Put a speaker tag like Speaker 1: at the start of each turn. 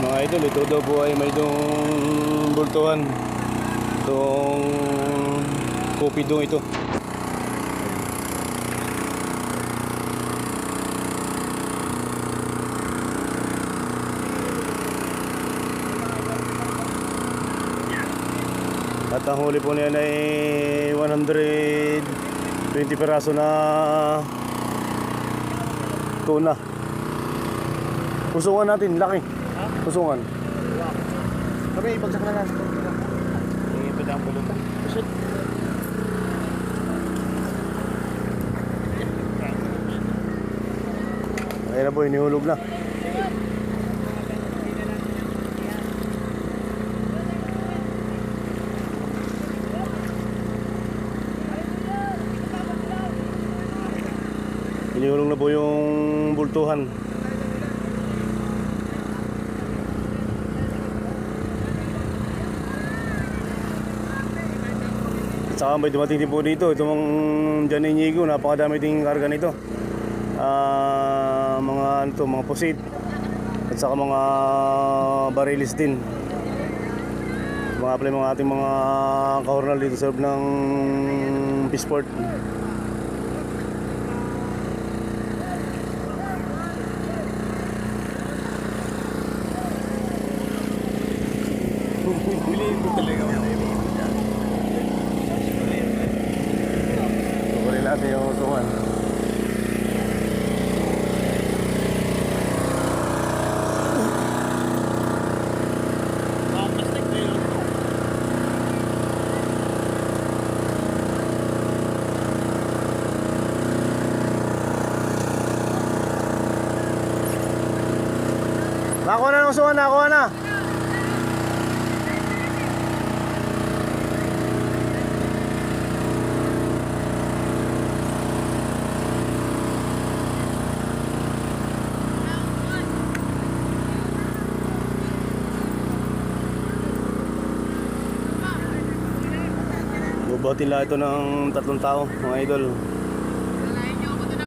Speaker 1: Mga idol, ito daw po ay may itong bultuhan. Itong kopi dong ito. At ang huli po niyan ay 120 peraso na tuna. Pusungan natin, laki. Pusungan.
Speaker 2: Kami, ibagsak na lang.
Speaker 1: Hindi pa dang bulong.
Speaker 2: Pusit.
Speaker 1: Ayun na po, inihulog na. Inihulog na po yung bultuhan. Saka may dumating din po dito itong John Inigo, napakadami ding karga nito. Mga ano to, mga pusit at saka mga barilis din. Mga apply mga ating mga kahornal dito sa loob ng Peaceport.
Speaker 2: Huliin ko talaga.
Speaker 1: Tukurin natin yung usungan.
Speaker 2: Plastic na yun.
Speaker 1: Nakuha na ng usungan, nakuha na. Bubuhatin lang ito ng 3 tao, mga idol.